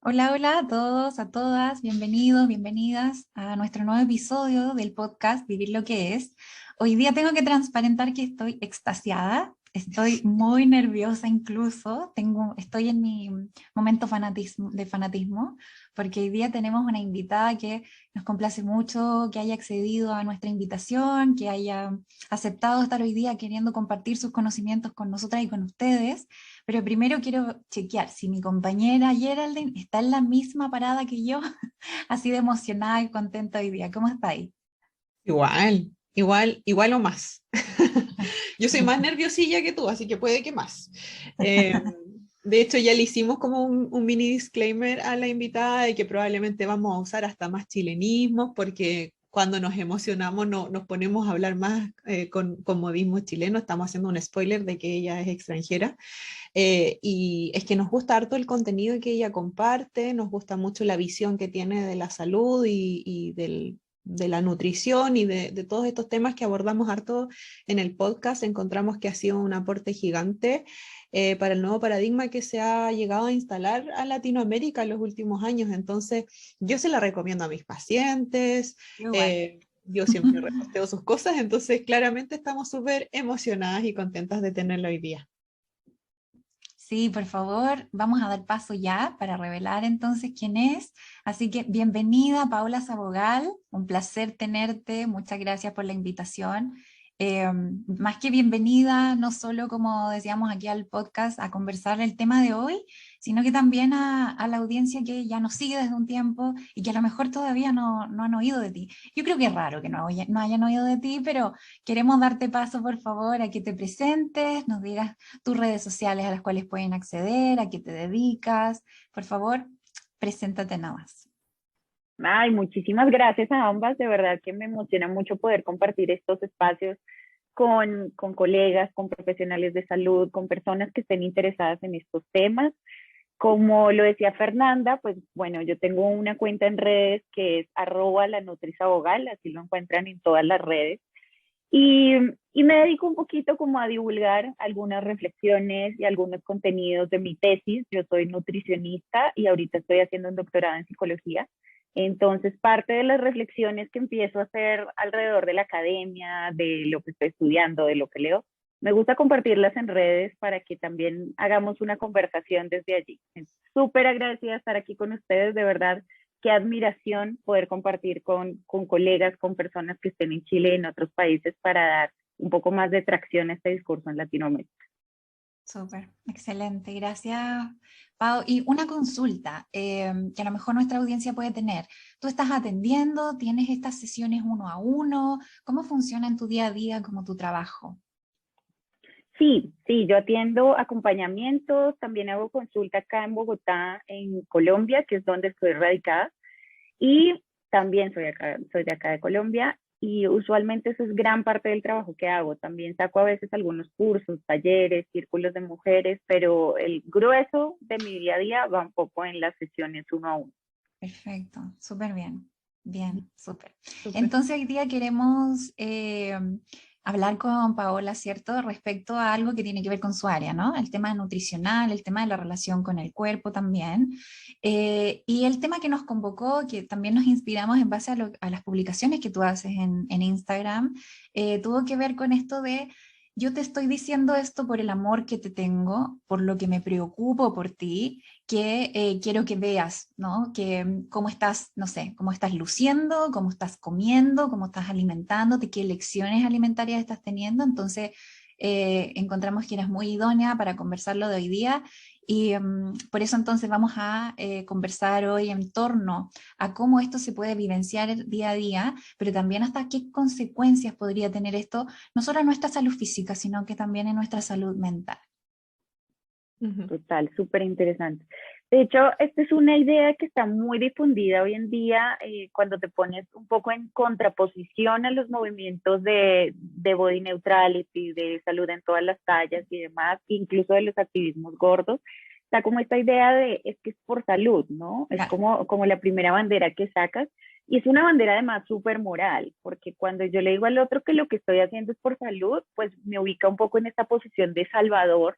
Hola, hola a todos, a todas, bienvenidos, bienvenidas a nuestro nuevo episodio del podcast Vivir lo que es. Hoy día tengo que transparentar que estoy extasiada, estoy muy nerviosa incluso, estoy en mi momento de fanatismo, porque hoy día tenemos una invitada que nos complace mucho, que haya accedido a nuestra invitación, que haya aceptado estar hoy día queriendo compartir sus conocimientos con nosotras y con ustedes. Pero primero quiero chequear si mi compañera Geraldine está en la misma parada que yo, así de emocionada y contenta hoy día. ¿Cómo está ahí? Igual o más. Yo soy más nerviosilla que tú, así que puede que más. Eh, de hecho, ya le hicimos como un mini disclaimer a la invitada de que probablemente vamos a usar hasta más chilenismos, porque cuando nos emocionamos nos ponemos a hablar más con modismo chileno. Estamos haciendo un spoiler de que ella es extranjera. Y es que nos gusta harto el contenido que ella comparte, nos gusta mucho la visión que tiene de la salud de la nutrición y de todos estos temas que abordamos harto en el podcast. Encontramos que ha sido un aporte gigante para el nuevo paradigma que se ha llegado a instalar a Latinoamérica en los últimos años. Entonces, yo se la recomiendo a mis pacientes. Igual. Yo siempre reposteo sus cosas, entonces claramente estamos súper emocionadas y contentas de tenerla hoy día. Sí, por favor, vamos a dar paso ya para revelar entonces quién es. Así que bienvenida, Paola Sabogal, un placer tenerte, muchas gracias por la invitación. Más que bienvenida, no solo como decíamos aquí al podcast a conversar el tema de hoy, sino que también a la audiencia que ya nos sigue desde un tiempo y que a lo mejor todavía no han oído de ti. Yo creo que es raro que no hayan oído de ti, pero queremos darte paso, por favor, a que te presentes, nos digas tus redes sociales a las cuales pueden acceder, a qué te dedicas. Por favor, preséntate nada más. Ay, muchísimas gracias a ambas. De verdad que me emociona mucho poder compartir estos espacios con colegas, con profesionales de salud, con personas que estén interesadas en estos temas. Como lo decía Fernanda, pues bueno, yo tengo una cuenta en redes que es @lanutrizabogal, así lo encuentran en todas las redes. Y, y me dedico un poquito como a divulgar algunas reflexiones y algunos contenidos de mi tesis. Yo soy nutricionista y ahorita estoy haciendo un doctorado en psicología. Entonces, parte de las reflexiones que empiezo a hacer alrededor de la academia, de lo que estoy estudiando, de lo que leo, me gusta compartirlas en redes para que también hagamos una conversación desde allí. Súper agradecida de estar aquí con ustedes, de verdad qué admiración poder compartir con colegas, con personas que estén en Chile y en otros países para dar un poco más de tracción a este discurso en Latinoamérica. Súper, excelente, gracias, Pau. Y una consulta que a lo mejor nuestra audiencia puede tener. ¿Tú estás atendiendo? ¿Tienes estas sesiones uno a uno? ¿Cómo funciona en tu día a día como tu trabajo? Sí, yo atiendo acompañamientos, también hago consulta acá en Bogotá, en Colombia, que es donde estoy radicada, y también soy de acá de Colombia, y usualmente eso es gran parte del trabajo que hago. También saco a veces algunos cursos, talleres, círculos de mujeres, pero el grueso de mi día a día va un poco en las sesiones uno a uno. Perfecto, súper bien, bien, súper. Súper. Entonces hoy día queremos hablar con Paola, ¿cierto? Respecto a algo que tiene que ver con su área, ¿no? El tema nutricional, el tema de la relación con el cuerpo también. Y el tema que nos convocó, que también nos inspiramos en base a las publicaciones que tú haces en Instagram, tuvo que ver con esto de yo te estoy diciendo esto por el amor que te tengo, por lo que me preocupo por ti, que quiero que veas, ¿no? Que cómo estás, no sé, cómo estás luciendo, cómo estás comiendo, cómo estás alimentándote, qué lecciones alimentarias estás teniendo. Entonces, encontramos que eres muy idónea para conversarlo de hoy día y por eso entonces vamos a conversar hoy en torno a cómo esto se puede vivenciar día a día, pero también hasta qué consecuencias podría tener esto, no solo en nuestra salud física, sino que también en nuestra salud mental. Ujú. Total, súper interesante. De hecho, esta es una idea que está muy difundida hoy en día cuando te pones un poco en contraposición a los movimientos de body neutrality, de salud en todas las tallas y demás, incluso de los activismos gordos. Está como esta idea de es que es por salud, ¿no? Es Claro. como la primera bandera que sacas. Y es una bandera además súper moral, porque cuando yo le digo al otro que lo que estoy haciendo es por salud, pues me ubica un poco en esta posición de salvador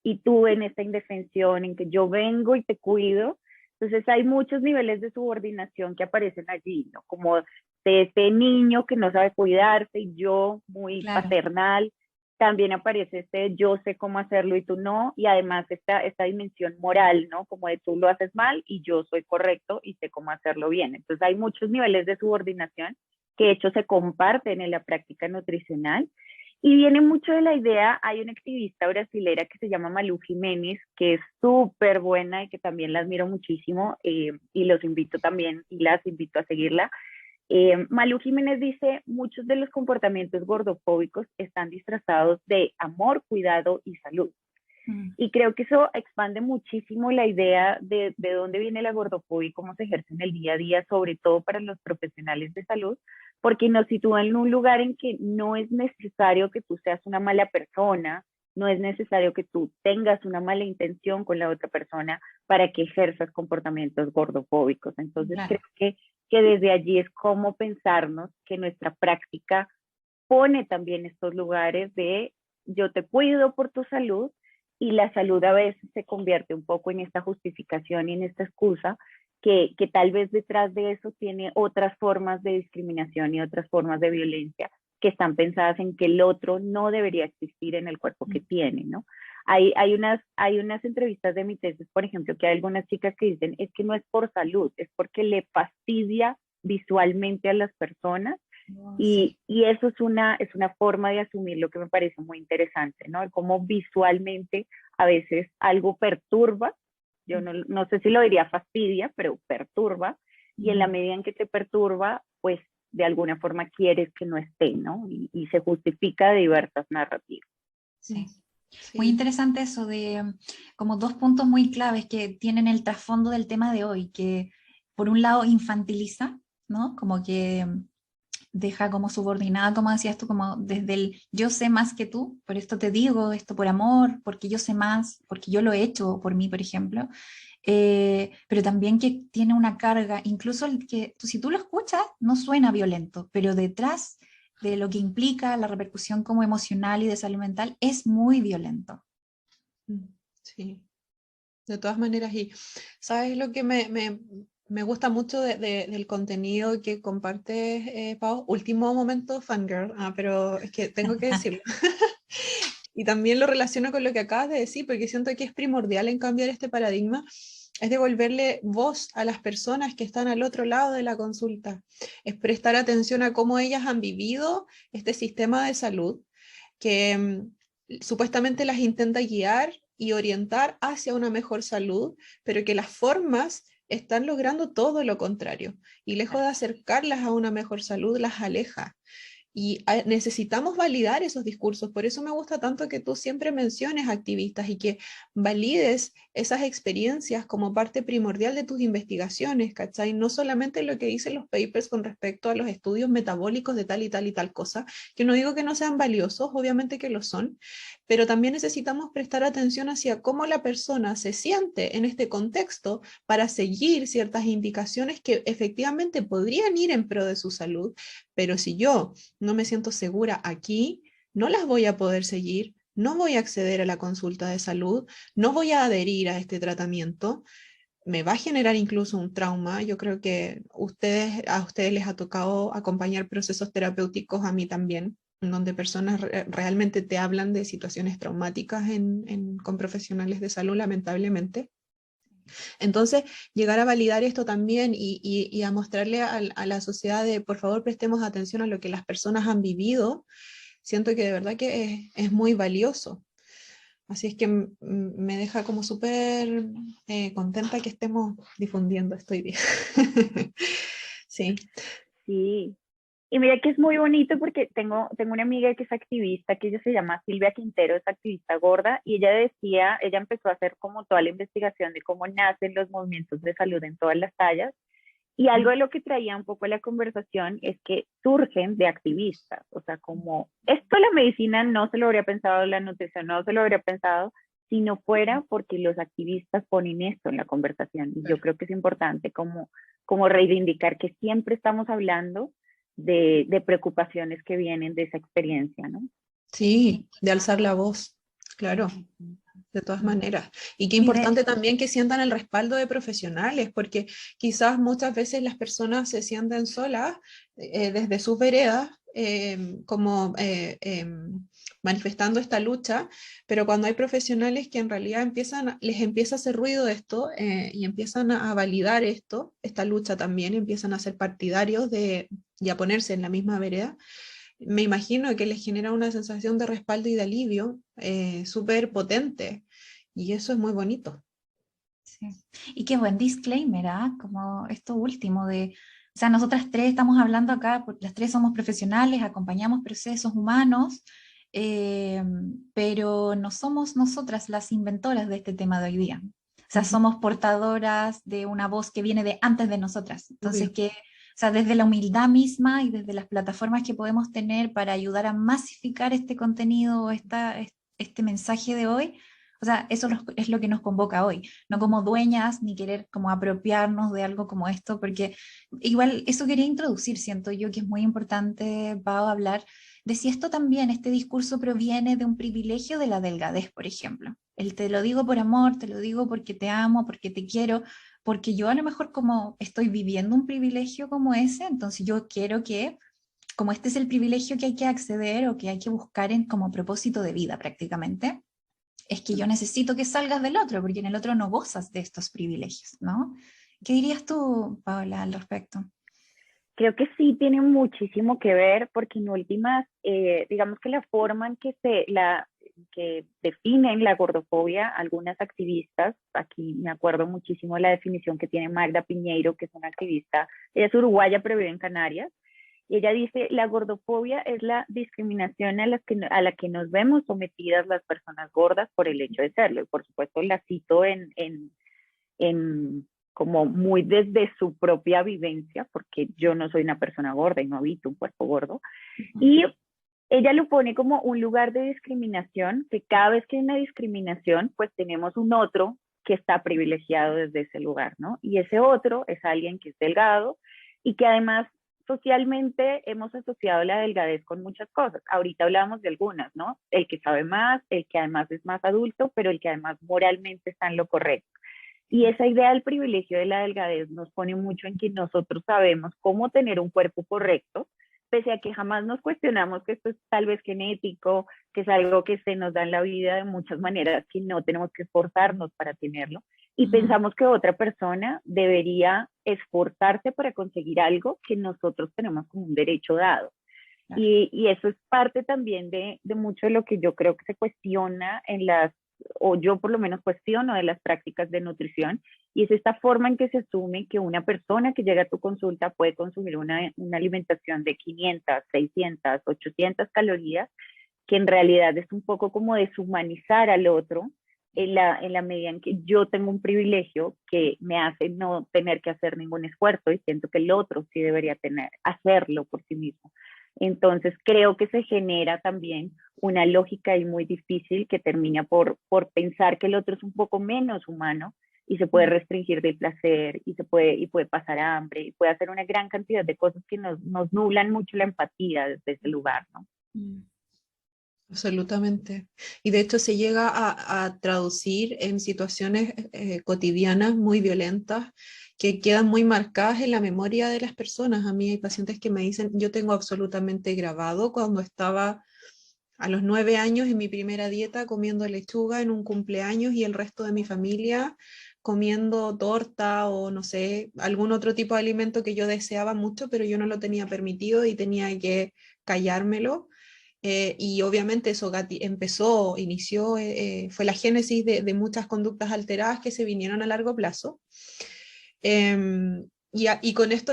y tú en esta indefensión en que yo vengo y te cuido, Entonces hay muchos niveles de subordinación que aparecen allí, ¿no? Como de este niño que no sabe cuidarse y yo muy Claro, paternal. También aparece este yo sé cómo hacerlo y tú no, y además esta dimensión moral, ¿no? Como de tú lo haces mal y yo soy correcto y sé cómo hacerlo bien. Entonces hay muchos niveles de subordinación que de hecho se comparten en la práctica nutricional. Y viene mucho de la idea, hay una activista brasilera que se llama Malú Jiménez, que es súper buena y que también la admiro muchísimo, y los invito también y las invito a seguirla. Malú Jiménez dice, muchos de los comportamientos gordofóbicos están disfrazados de amor, cuidado y salud. mm, Y creo que eso expande muchísimo la idea de dónde viene la gordofobia y cómo se ejerce en el día a día, sobre todo para los profesionales de salud, porque nos sitúa en un lugar en que no es necesario que tú seas una mala persona, no es necesario que tú tengas una mala intención con la otra persona para que ejerzas comportamientos gordofóbicos. Entonces creo claro. que desde allí es como pensarnos que nuestra práctica pone también estos lugares de yo te cuido por tu salud, y la salud a veces se convierte un poco en esta justificación y en esta excusa que tal vez detrás de eso tiene otras formas de discriminación y otras formas de violencia que están pensadas en que el otro no debería existir en el cuerpo que Mm, tiene, ¿no? Hay unas entrevistas de mi tesis, por ejemplo, que hay algunas chicas que dicen, es que no es por salud, es porque le fastidia visualmente a las personas, no, sí. y eso es una forma de asumir lo que me parece muy interesante, ¿no? Cómo visualmente a veces algo perturba, yo no sé si lo diría fastidia, pero perturba, y en la Mm, medida en que te perturba, pues de alguna forma quieres que no esté, ¿no? Y se justifica de diversas narrativas. sí. Muy Sí. interesante eso de como dos puntos muy claves que tienen el trasfondo del tema de hoy, que por un lado infantiliza, ¿no? Como que deja como subordinada, como decías tú, como desde el yo sé más que tú, por esto te digo, esto por amor, porque yo sé más, porque yo lo he hecho por mí, por ejemplo. Pero también que tiene una carga, incluso el que si tú lo escuchas no suena violento, pero detrás de lo que implica la repercusión como emocional y de salud mental es muy violento. Mm, sí, de todas maneras. Y sabes lo que me gusta mucho del contenido que compartes, Pau. Último momento, fangirl, pero es que tengo que decirlo. Y también lo relaciono con lo que acabas de decir, porque siento que es primordial en cambiar este paradigma, es devolverle voz a las personas que están al otro lado de la consulta, es prestar atención a cómo ellas han vivido este sistema de salud que supuestamente las intenta guiar y orientar hacia una mejor salud, pero que las formas están logrando todo lo contrario y lejos de acercarlas a una mejor salud, las aleja. Y necesitamos validar esos discursos. Por eso me gusta tanto que tú siempre menciones activistas y que valides esas experiencias como parte primordial de tus investigaciones, ¿cachai? No solamente lo que dicen los papers con respecto a los estudios metabólicos de tal y tal y tal cosa, que no digo que no sean valiosos, obviamente que lo son, pero también necesitamos prestar atención hacia cómo la persona se siente en este contexto para seguir ciertas indicaciones que efectivamente podrían ir en pro de su salud, pero si yo no me siento segura aquí, no las voy a poder seguir, no voy a acceder a la consulta de salud, no voy a adherir a este tratamiento, me va a generar incluso un trauma. Yo creo que a ustedes les ha tocado acompañar procesos terapéuticos, a mí también, en donde personas realmente te hablan de situaciones traumáticas con profesionales de salud, lamentablemente. Entonces, llegar a validar esto también y a mostrarle a la sociedad de, por favor, prestemos atención a lo que las personas han vivido, siento que de verdad que es muy valioso. Así es que me deja como súper contenta que estemos difundiendo esto hoy día. Sí. Sí. Y mira que es muy bonito porque tengo una amiga que es activista, que ella se llama Silvia Quintero, es activista gorda, y ella decía, ella empezó a hacer como toda la investigación de cómo nacen los movimientos de salud en todas las tallas, y algo de lo que traía un poco la conversación es que surgen de activistas, o sea, como esto la medicina no se lo habría pensado, la nutrición no se lo habría pensado, si no fuera porque los activistas ponen esto en la conversación. Y yo creo que es importante como reivindicar que siempre estamos hablando de preocupaciones que vienen de esa experiencia, ¿no? Sí, de alzar la voz, claro. de todas maneras. Y qué Y importante también que sientan el respaldo de profesionales, porque quizás muchas veces las personas se sienten solas desde sus veredas, manifestando esta lucha, pero cuando hay profesionales que en realidad les empieza a hacer ruido esto y empiezan a validar esta lucha también, empiezan a ser partidarios y a ponerse en la misma vereda, me imagino que les genera una sensación de respaldo y de alivio súper potente, y eso es muy bonito. sí. Y qué buen disclaimer, ¿ah? Como esto último de, o sea, nosotras tres estamos hablando acá, las tres somos profesionales, acompañamos procesos humanos, eh, pero no somos nosotras las inventoras de este tema de hoy día. O sea, somos portadoras de una voz que viene de antes de nosotras. Entonces, Obvio. o sea, desde la humildad misma y desde las plataformas que podemos tener para ayudar a masificar este contenido, este mensaje de hoy, o sea, eso es lo que nos convoca hoy, no como dueñas ni querer como apropiarnos de algo como esto, porque igual eso quería introducir, siento yo que es muy importante, Pau, hablar de si esto también, este discurso proviene de un privilegio de la delgadez, por ejemplo. El te lo digo por amor, te lo digo porque te amo, porque te quiero, porque yo a lo mejor como estoy viviendo un privilegio como ese, entonces yo quiero que, como este es el privilegio que hay que acceder o que hay que buscar en, como propósito de vida prácticamente, es que yo necesito que salgas del otro, porque en el otro no gozas de estos privilegios, ¿no? ¿Qué dirías tú, Paola, al respecto? Creo que sí tiene muchísimo que ver, porque en últimas, digamos que la forma en que definen la gordofobia algunas activistas, aquí me acuerdo muchísimo de la definición que tiene Magda Piñeiro, que es una activista, ella es uruguaya pero vive en Canarias, y ella dice, la gordofobia es la discriminación a la que nos vemos sometidas las personas gordas por el hecho de serlo. Y por supuesto la cito en como muy desde su propia vivencia, porque yo no soy una persona gorda y no habito un cuerpo gordo. Y ella lo pone como un lugar de discriminación, que cada vez que hay una discriminación, pues tenemos un otro que está privilegiado desde ese lugar, ¿no? Y ese otro es alguien que es delgado y que además socialmente hemos asociado la delgadez con muchas cosas. Ahorita hablábamos de algunas, ¿no? El que sabe más, el que además es más adulto, pero el que además moralmente está en lo correcto. Y esa idea del privilegio de la delgadez nos pone mucho en que nosotros sabemos cómo tener un cuerpo correcto, pese a que jamás nos cuestionamos que esto es tal vez genético, que es algo que se nos da en la vida de muchas maneras, que no tenemos que esforzarnos para tenerlo. Y pensamos que otra persona debería esforzarse para conseguir algo que nosotros tenemos como un derecho dado. Claro. Y eso es parte también de mucho de lo que yo creo que se cuestiona o yo por lo menos cuestiono de las prácticas de nutrición, y es esta forma en que se asume que una persona que llega a tu consulta puede consumir una alimentación de 500, 600, 800 calorías, que en realidad es un poco como deshumanizar al otro en la medida en que yo tengo un privilegio que me hace no tener que hacer ningún esfuerzo y siento que el otro sí debería hacerlo por sí mismo. Entonces creo que se genera también una lógica ahí muy difícil que termina por pensar que el otro es un poco menos humano y se puede restringir del placer y puede pasar hambre y puede hacer una gran cantidad de cosas que nos nublan mucho la empatía desde ese lugar, ¿no? Absolutamente. Y de hecho se llega a traducir en situaciones cotidianas muy violentas que quedan muy marcadas en la memoria de las personas. A mí hay pacientes que me dicen, yo tengo absolutamente grabado cuando estaba a los 9 años en mi primera dieta comiendo lechuga en un cumpleaños y el resto de mi familia comiendo torta o no sé, algún otro tipo de alimento que yo deseaba mucho, pero yo no lo tenía permitido y tenía que callármelo. Y obviamente eso fue la génesis de muchas conductas alteradas que se vinieron a largo plazo. Y con esto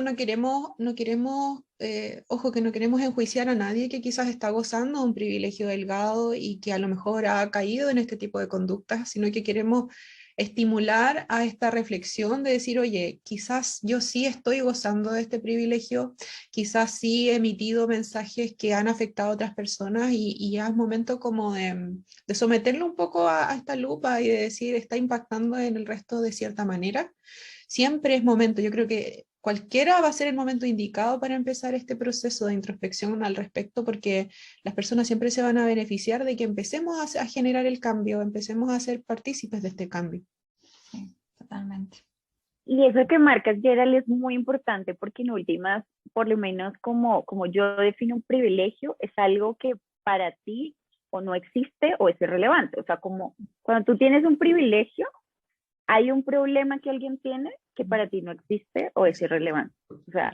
ojo, que no queremos enjuiciar a nadie que quizás está gozando de un privilegio delgado y que a lo mejor ha caído en este tipo de conductas, sino que queremos estimular a esta reflexión de decir, oye, quizás yo sí estoy gozando de este privilegio, quizás sí he emitido mensajes que han afectado a otras personas y ya es momento como de someterlo un poco a esta lupa y de decir, está impactando en el resto de cierta manera. Siempre es momento, yo creo que cualquiera va a ser el momento indicado para empezar este proceso de introspección al respecto, porque las personas siempre se van a beneficiar de que empecemos a generar el cambio, empecemos a ser partícipes de este cambio. Sí, totalmente. Y eso que marcas, Gerald, es muy importante porque en últimas, por lo menos como yo defino un privilegio, es algo que para ti o no existe o es irrelevante. O sea, como cuando tú tienes un privilegio, hay un problema que alguien tiene que para ti no existe o es irrelevante. O sea,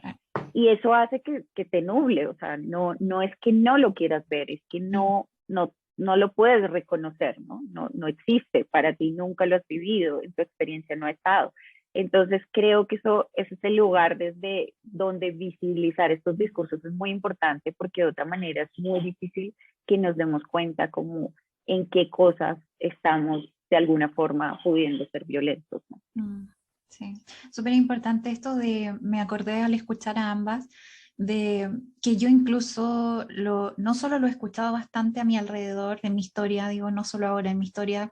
y eso hace que te nuble. O sea, no es que no lo quieras ver, es que no lo puedes reconocer, ¿no? No existe, para ti nunca lo has vivido, en tu experiencia no ha estado. Entonces creo que ese es el lugar desde donde visibilizar estos discursos es muy importante, porque de otra manera es muy difícil que nos demos cuenta como en qué cosas estamos de alguna forma pudiendo ser violentos, ¿no? Sí, súper importante esto me acordé al escuchar a ambas, de que yo incluso no solo lo he escuchado bastante a mi alrededor, en mi historia, digo, no solo ahora en mi historia,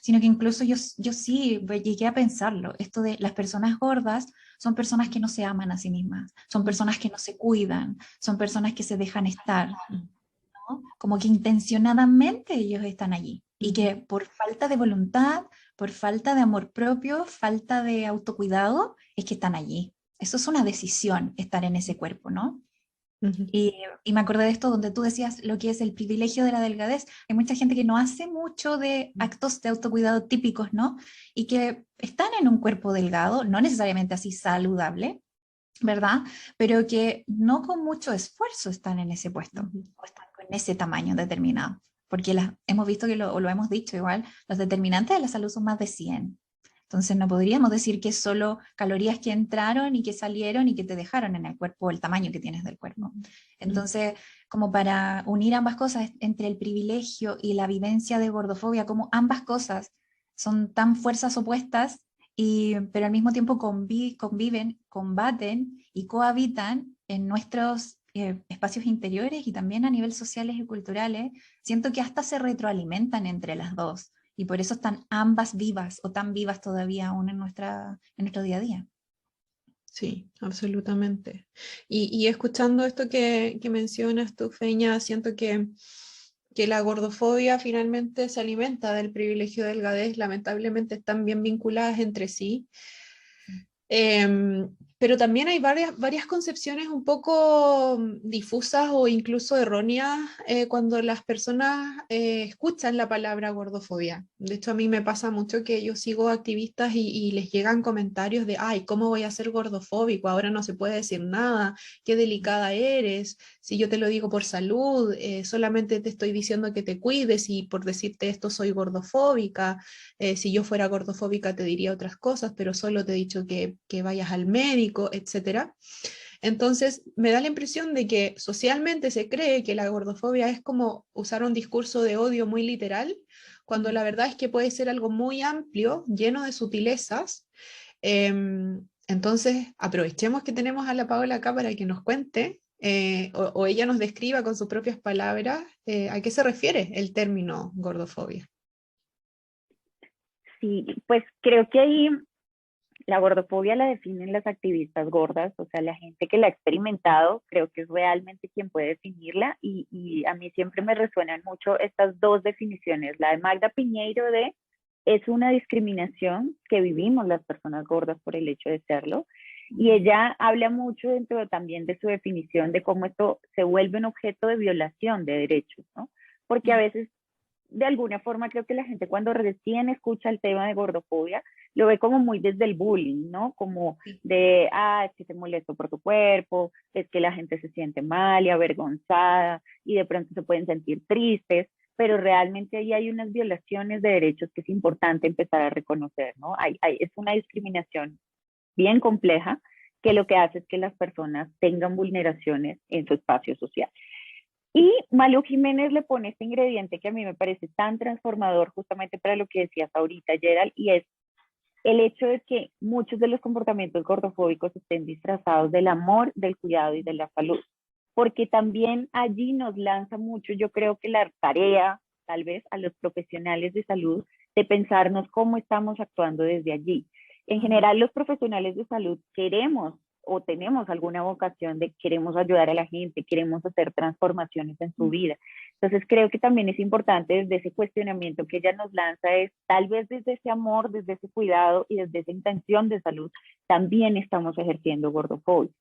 sino que incluso yo sí llegué a pensarlo, esto de las personas gordas son personas que no se aman a sí mismas, son personas que no se cuidan, son personas que se dejan estar, ¿no? Como que intencionadamente ellos están allí y que por falta de voluntad, por falta de amor propio, falta de autocuidado, es que están allí. Eso es una decisión, estar en ese cuerpo, ¿no? Y me acordé de esto donde tú decías lo que es el privilegio de la delgadez. Hay mucha gente que no hace mucho de actos de autocuidado típicos, ¿no? Y que están en un cuerpo delgado, no necesariamente así saludable, ¿verdad? Pero que no con mucho esfuerzo están en ese puesto, o están con ese tamaño determinado. Porque hemos visto que o lo hemos dicho igual, los determinantes de la salud son más de 100. Entonces no podríamos decir que es solo calorías que entraron y que salieron y que te dejaron en el cuerpo, el tamaño que tienes del cuerpo. Entonces, como para unir ambas cosas, entre el privilegio y la vivencia de gordofobia, como ambas cosas son tan fuerzas opuestas, pero al mismo tiempo conviven, combaten y cohabitan en nuestros espacios interiores y también a nivel sociales y culturales. Siento que hasta se retroalimentan entre las dos. Y por eso están ambas vivas o tan vivas todavía aún en nuestro día a día. Sí, absolutamente. Y escuchando esto que mencionas tú, Feña, siento que la gordofobia finalmente se alimenta del privilegio de delgadez, lamentablemente están bien vinculadas entre sí. Pero también hay varias concepciones un poco difusas o incluso erróneas cuando las personas escuchan la palabra gordofobia. De hecho, a mí me pasa mucho que yo sigo activistas y les llegan comentarios de, ay, ¿cómo voy a ser gordofóbico? Ahora no se puede decir nada, qué delicada eres, si yo te lo digo por salud, solamente te estoy diciendo que te cuides y por decirte esto soy gordofóbica. Si yo fuera gordofóbica te diría otras cosas, pero solo te he dicho que vayas al médico, etcétera. Entonces, me da la impresión de que socialmente se cree que la gordofobia es como usar un discurso de odio muy literal, cuando la verdad es que puede ser algo muy amplio, lleno de sutilezas. Entonces, aprovechemos que tenemos a la Paola acá para que nos cuente o ella nos describa con sus propias palabras a qué se refiere el término gordofobia. Sí, pues creo que ahí la gordofobia la definen las activistas gordas, o sea, la gente que la ha experimentado, creo que es realmente quien puede definirla y a mí siempre me resuenan mucho estas dos definiciones, la de Magda Piñeiro de es una discriminación que vivimos las personas gordas por el hecho de serlo, y ella habla mucho dentro también de su definición de cómo esto se vuelve un objeto de violación de derechos, ¿no? Porque a veces de alguna forma creo que la gente cuando recién escucha el tema de gordofobia lo ve como muy desde el bullying, ¿no? Como de, es que te molesto por tu cuerpo, es que la gente se siente mal y avergonzada y de pronto se pueden sentir tristes, pero realmente ahí hay unas violaciones de derechos que es importante empezar a reconocer, ¿no? Es una discriminación bien compleja que lo que hace es que las personas tengan vulneraciones en su espacio social. Y Malu Jiménez le pone este ingrediente que a mí me parece tan transformador justamente para lo que decías ahorita, Gerald, y es el hecho de que muchos de los comportamientos gordofóbicos estén disfrazados del amor, del cuidado y de la salud. Porque también allí nos lanza mucho, yo creo que la tarea, tal vez, a los profesionales de salud, de pensarnos cómo estamos actuando desde allí. En general, los profesionales de salud queremos o tenemos alguna vocación de queremos ayudar a la gente, queremos hacer transformaciones en su vida. Entonces creo que también es importante desde ese cuestionamiento que ella nos lanza es tal vez desde ese amor, desde ese cuidado y desde esa intención de salud, también estamos ejerciendo gordofobia.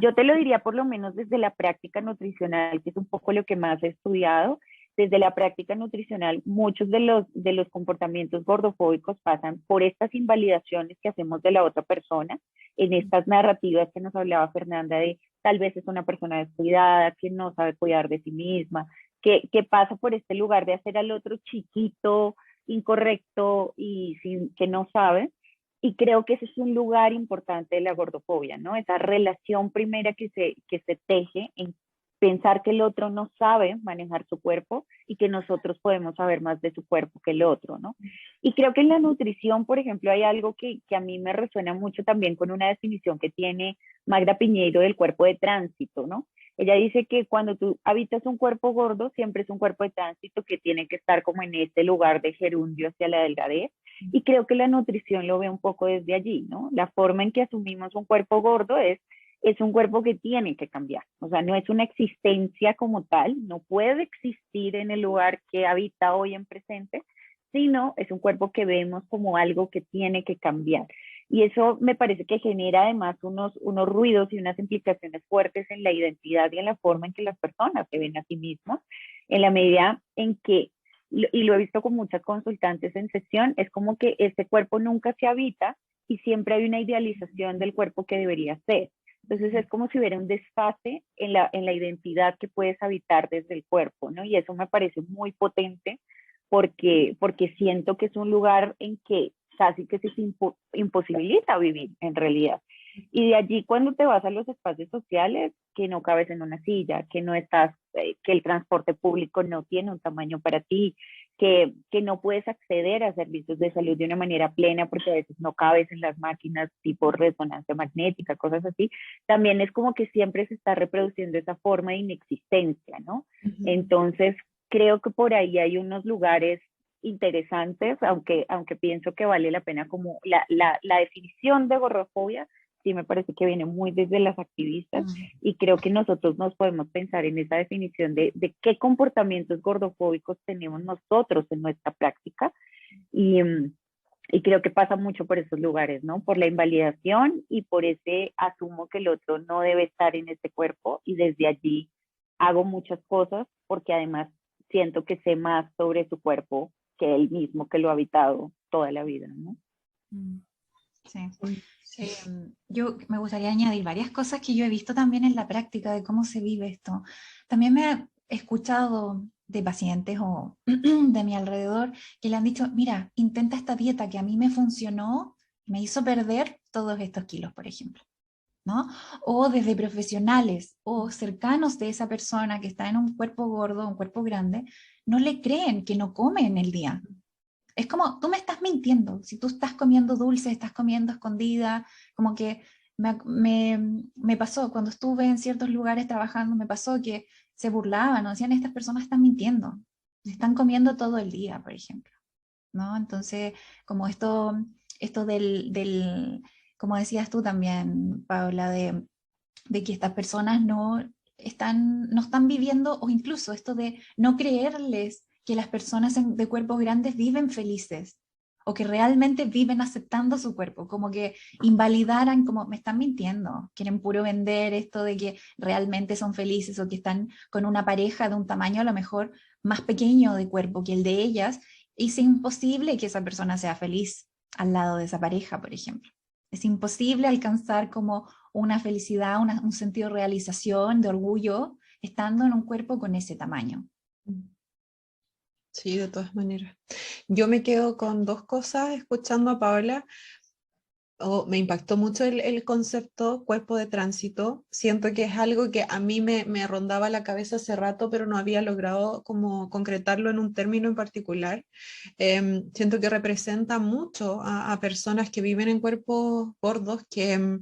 Yo te lo diría por lo menos desde la práctica nutricional, que es un poco lo que más he estudiado. Desde la práctica nutricional, muchos de los comportamientos gordofóbicos pasan por estas invalidaciones que hacemos de la otra persona, en estas narrativas que nos hablaba Fernanda de tal vez es una persona descuidada, que no sabe cuidar de sí misma, que pasa por este lugar de hacer al otro chiquito, incorrecto y que no sabe. Y creo que ese es un lugar importante de la gordofobia, ¿no? Esa relación primera que se teje en pensar que el otro no sabe manejar su cuerpo y que nosotros podemos saber más de su cuerpo que el otro, ¿no? Y creo que en la nutrición, por ejemplo, hay algo que a mí me resuena mucho también con una definición que tiene Magda Piñeiro del cuerpo de tránsito, ¿no? Ella dice que cuando tú habitas un cuerpo gordo, siempre es un cuerpo de tránsito que tiene que estar como en este lugar de gerundio hacia la delgadez. Y creo que la nutrición lo ve un poco desde allí, ¿no? La forma en que asumimos un cuerpo gordo es un cuerpo que tiene que cambiar, o sea, no es una existencia como tal, no puede existir en el lugar que habita hoy en presente, sino es un cuerpo que vemos como algo que tiene que cambiar. Y eso me parece que genera además unos ruidos y unas implicaciones fuertes en la identidad y en la forma en que las personas se ven a sí mismas, en la medida en que, y lo he visto con muchas consultantes en sesión, es como que este cuerpo nunca se habita y siempre hay una idealización del cuerpo que debería ser. Entonces es como si hubiera un desfase en la identidad que puedes habitar desde el cuerpo, ¿no? Y eso me parece muy potente porque siento que es un lugar en que casi que se imposibilita vivir en realidad. Y de allí cuando te vas a los espacios sociales, que no cabes en una silla, que no estás, que el transporte público no tiene un tamaño para ti, que no puedes acceder a servicios de salud de una manera plena porque a veces no cabes en las máquinas tipo resonancia magnética, cosas así, también es como que siempre se está reproduciendo esa forma de inexistencia, ¿no? Entonces, creo que por ahí hay unos lugares interesantes, aunque pienso que vale la pena como la definición de gordofobia, sí me parece que viene muy desde las activistas y creo que nosotros nos podemos pensar en esa definición de qué comportamientos gordofóbicos tenemos nosotros en nuestra práctica y creo que pasa mucho por esos lugares, ¿no? Por la invalidación y por ese asumo que el otro no debe estar en este cuerpo y desde allí hago muchas cosas porque además siento que sé más sobre su cuerpo que él mismo que lo ha habitado toda la vida, ¿no? Sí. Yo me gustaría añadir varias cosas que yo he visto también en la práctica de cómo se vive esto. También me he escuchado de pacientes o de mi alrededor que le han dicho, mira, intenta esta dieta que a mí me funcionó, me hizo perder todos estos kilos, por ejemplo, ¿no? O desde profesionales o cercanos de esa persona que está en un cuerpo gordo, un cuerpo grande, no le creen que no come en el día. Es como, tú me estás mintiendo, si tú estás comiendo dulce, estás comiendo escondida, como que me pasó, cuando estuve en ciertos lugares trabajando, me pasó que se burlaban, ¿no? Decían, estas personas están mintiendo, están comiendo todo el día, por ejemplo, ¿no? Entonces, como esto como decías tú también, Paula, de que estas personas no están viviendo, o incluso esto de no creerles que las personas de cuerpos grandes viven felices o que realmente viven aceptando su cuerpo, como que invalidaran, como me están mintiendo, quieren puro vender esto de que realmente son felices o que están con una pareja de un tamaño a lo mejor más pequeño de cuerpo que el de ellas, y es imposible que esa persona sea feliz al lado de esa pareja, por ejemplo. Es imposible alcanzar como una felicidad, un sentido de realización, de orgullo, estando en un cuerpo con ese tamaño. Sí, de todas maneras. Yo me quedo con dos cosas escuchando a Paola. Me impactó mucho el concepto cuerpo de tránsito. Siento que es algo que a mí me rondaba la cabeza hace rato, pero no había logrado como concretarlo en un término en particular. Siento que representa mucho a personas que viven en cuerpos gordos, que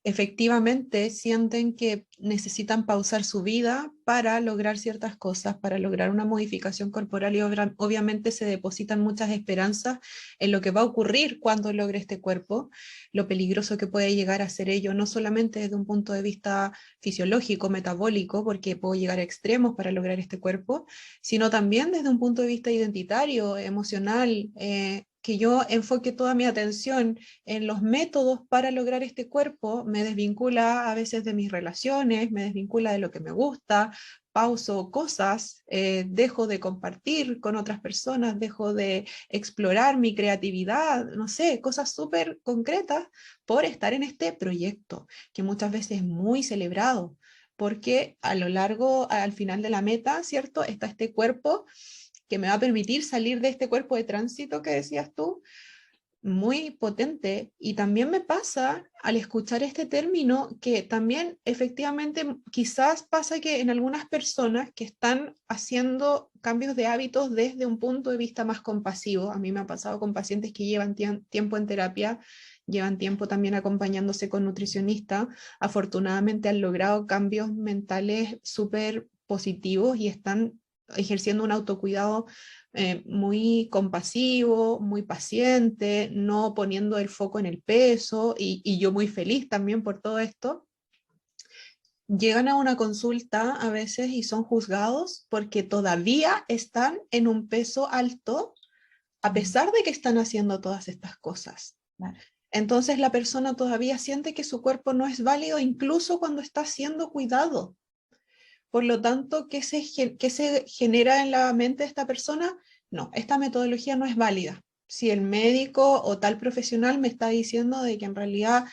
efectivamente sienten que necesitan pausar su vida para lograr ciertas cosas, para lograr una modificación corporal y obviamente se depositan muchas esperanzas en lo que va a ocurrir cuando logre este cuerpo, lo peligroso que puede llegar a ser ello, no solamente desde un punto de vista fisiológico, metabólico, porque puedo llegar a extremos para lograr este cuerpo, sino también desde un punto de vista identitario, emocional, que yo enfoque toda mi atención en los métodos para lograr este cuerpo, me desvincula a veces de mis relaciones, me desvincula de lo que me gusta, pauso cosas, dejo de compartir con otras personas, dejo de explorar mi creatividad, no sé, cosas súper concretas por estar en este proyecto, que muchas veces es muy celebrado, porque a lo largo, al final de la meta, ¿cierto? Está este cuerpo que me va a permitir salir de este cuerpo de tránsito que decías tú, muy potente. Y también me pasa al escuchar este término que también efectivamente quizás pasa que en algunas personas que están haciendo cambios de hábitos desde un punto de vista más compasivo, a mí me ha pasado con pacientes que llevan tiempo en terapia, llevan tiempo también acompañándose con nutricionista, afortunadamente han logrado cambios mentales súper positivos y están ejerciendo un autocuidado muy compasivo, muy paciente, no poniendo el foco en el peso y yo muy feliz también por todo esto. Llegan a una consulta a veces y son juzgados porque todavía están en un peso alto a pesar de que están haciendo todas estas cosas. Claro. Entonces la persona todavía siente que su cuerpo no es válido incluso cuando está siendo cuidado. Por lo tanto, ¿qué se genera en la mente de esta persona? No, esta metodología no es válida. Si el médico o tal profesional me está diciendo de que en realidad,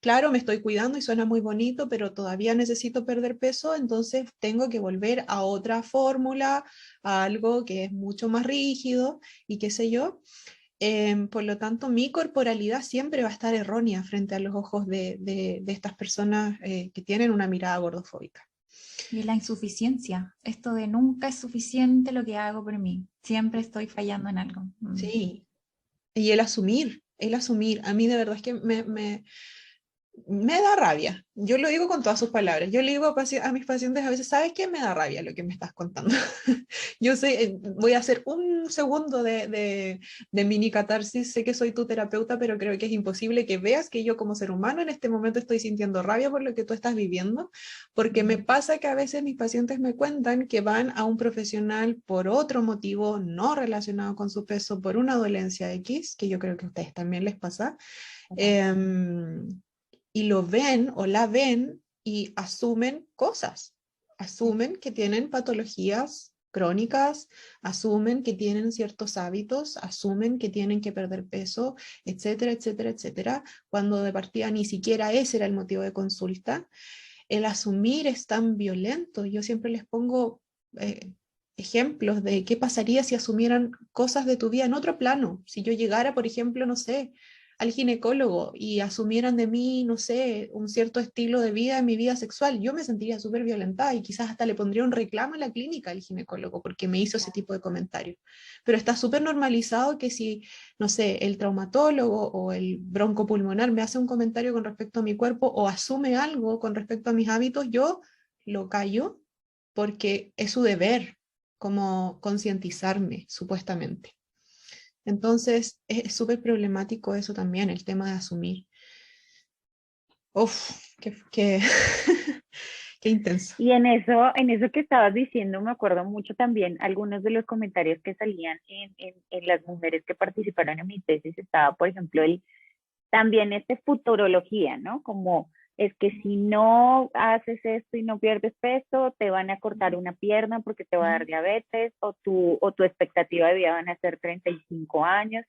claro, me estoy cuidando y suena muy bonito, pero todavía necesito perder peso, entonces tengo que volver a otra fórmula, a algo que es mucho más rígido y qué sé yo. Por lo tanto, mi corporalidad siempre va a estar errónea frente a los ojos de estas personas que tienen una mirada gordofóbica. Y la insuficiencia, esto de nunca es suficiente lo que hago por mí, siempre estoy fallando en algo. Sí, y el asumir, a mí de verdad es que me da rabia. Yo lo digo con todas sus palabras. Yo le digo a mis pacientes a veces, ¿sabes qué? Me da rabia lo que me estás contando. Yo sé, voy a hacer un segundo de mini catarsis. Sé que soy tu terapeuta, pero creo que es imposible que veas que yo como ser humano en este momento estoy sintiendo rabia por lo que tú estás viviendo, porque me pasa que a veces mis pacientes me cuentan que van a un profesional por otro motivo no relacionado con su peso, por una dolencia X, que yo creo que a ustedes también les pasa. Y lo ven o la ven y asumen cosas, asumen que tienen patologías crónicas, asumen que tienen ciertos hábitos, asumen que tienen que perder peso, etcétera, etcétera, etcétera, cuando de partida ni siquiera ese era el motivo de consulta. El asumir es tan violento. Yo siempre les pongo ejemplos de qué pasaría si asumieran cosas de tu vida en otro plano. Si yo llegara, por ejemplo, no sé, al ginecólogo y asumieran de mí, no sé, un cierto estilo de vida en mi vida sexual, yo me sentiría súper violentada y quizás hasta le pondría un reclamo en la clínica al ginecólogo porque me hizo ese tipo de comentarios. Pero está súper normalizado que si, no sé, el traumatólogo o el broncopulmonar me hace un comentario con respecto a mi cuerpo o asume algo con respecto a mis hábitos, yo lo callo porque es su deber como concientizarme, supuestamente. Entonces, es súper problemático eso también, el tema de asumir. Uf, qué, qué intenso. Y en eso que estabas diciendo, me acuerdo mucho también algunos de los comentarios que salían en las mujeres que participaron en mi tesis. Estaba, por ejemplo, también futurología, ¿no? Como es que si no haces esto y no pierdes peso, te van a cortar una pierna porque te va a dar diabetes o tu expectativa de vida van a ser 35 años,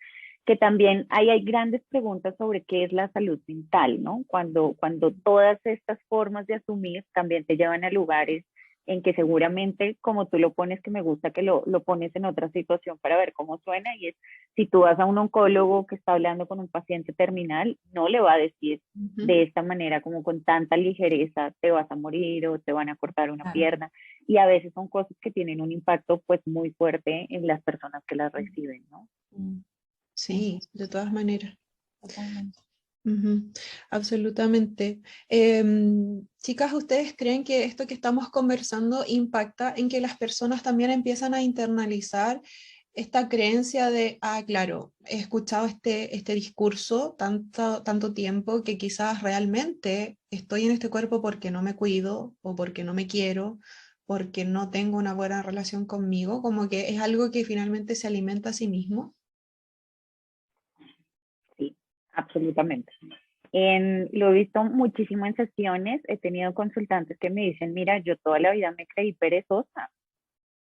que también hay grandes preguntas sobre qué es la salud mental, ¿no? Cuando todas estas formas de asumir también te llevan a lugares en que seguramente, como tú lo pones, que me gusta que lo pones en otra situación para ver cómo suena, y es, si tú vas a un oncólogo que está hablando con un paciente terminal, no le va a decir de esta manera, como con tanta ligereza, te vas a morir o te van a cortar una pierna, y a veces son cosas que tienen un impacto pues muy fuerte en las personas que las reciben, ¿no? Sí, de todas maneras. Totalmente. Ujú, absolutamente. Chicas, ¿ustedes creen que esto que estamos conversando impacta en que las personas también empiezan a internalizar esta creencia de, ah, claro, he escuchado este discurso tanto tiempo que quizás realmente estoy en este cuerpo porque no me cuido o porque no me quiero, porque no tengo una buena relación conmigo, como que es algo que finalmente se alimenta a sí mismo? Sí, absolutamente. Lo he visto muchísimo en sesiones, he tenido consultantes que me dicen, mira, yo toda la vida me creí perezosa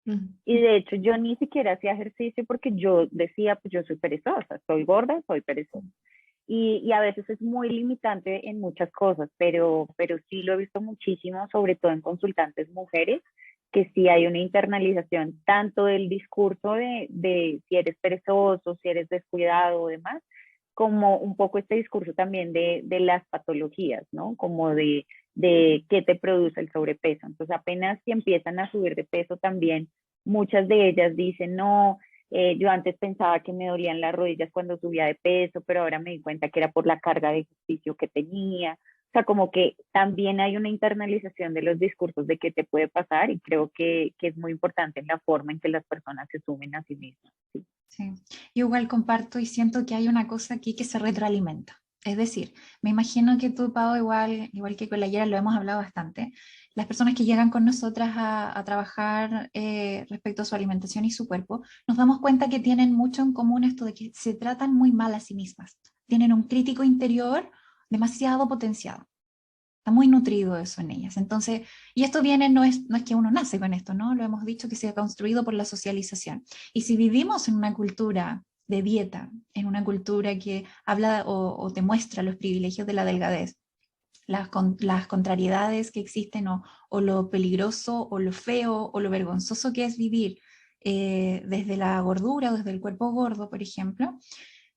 Ujú, y de hecho yo ni siquiera hacía ejercicio porque yo decía, pues yo soy perezosa, soy gorda, soy perezosa. Y a veces es muy limitante en muchas cosas, pero sí lo he visto muchísimo, sobre todo en consultantes mujeres, que sí hay una internalización tanto del discurso de si eres perezoso, si eres descuidado o demás, como un poco este discurso también de las patologías, ¿no? Como de qué te produce el sobrepeso. Entonces apenas si empiezan a subir de peso también, muchas de ellas dicen, no, yo antes pensaba que me dolían las rodillas cuando subía de peso, pero ahora me di cuenta que era por la carga de ejercicio que tenía. O sea, como que también hay una internalización de los discursos de qué te puede pasar y creo que es muy importante en la forma en que las personas se sumen a sí mismas. ¿Sí? Sí, yo igual comparto y siento que hay una cosa aquí que se retroalimenta. Es decir, me imagino que tú, Pau, igual que con la Yera lo hemos hablado bastante, las personas que llegan con nosotras a trabajar respecto a su alimentación y su cuerpo, nos damos cuenta que tienen mucho en común esto de que se tratan muy mal a sí mismas. Tienen un crítico interior demasiado potenciado. Está muy nutrido eso en ellas. Entonces, y esto viene, no es que uno nace con esto, ¿no? Lo hemos dicho que se ha construido por la socialización. Y si vivimos en una cultura de dieta, en una cultura que habla o te muestra los privilegios de la delgadez, las contrariedades que existen o lo peligroso o lo feo o lo vergonzoso que es vivir desde la gordura o desde el cuerpo gordo, por ejemplo,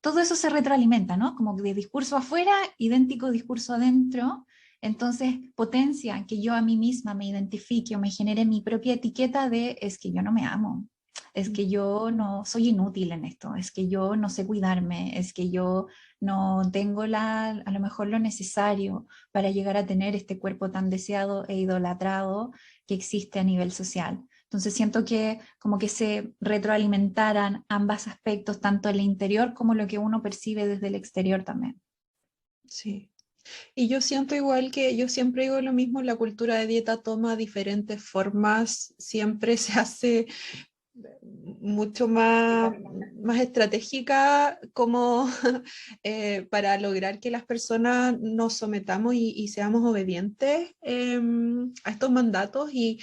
todo eso se retroalimenta, ¿no? Como de discurso afuera, idéntico discurso adentro. Entonces, potencia que yo a mí misma me identifique o me genere mi propia etiqueta de es que yo no me amo, es que yo no soy inútil en esto, es que yo no sé cuidarme, es que yo no tengo a lo mejor lo necesario para llegar a tener este cuerpo tan deseado e idolatrado que existe a nivel social. Entonces siento que como que se retroalimentaran ambos aspectos, tanto el interior como lo que uno percibe desde el exterior también. sí. Y yo siento igual que yo siempre digo lo mismo, la cultura de dieta toma diferentes formas, siempre se hace mucho más estratégica como para lograr que las personas nos sometamos y seamos obedientes a estos mandatos y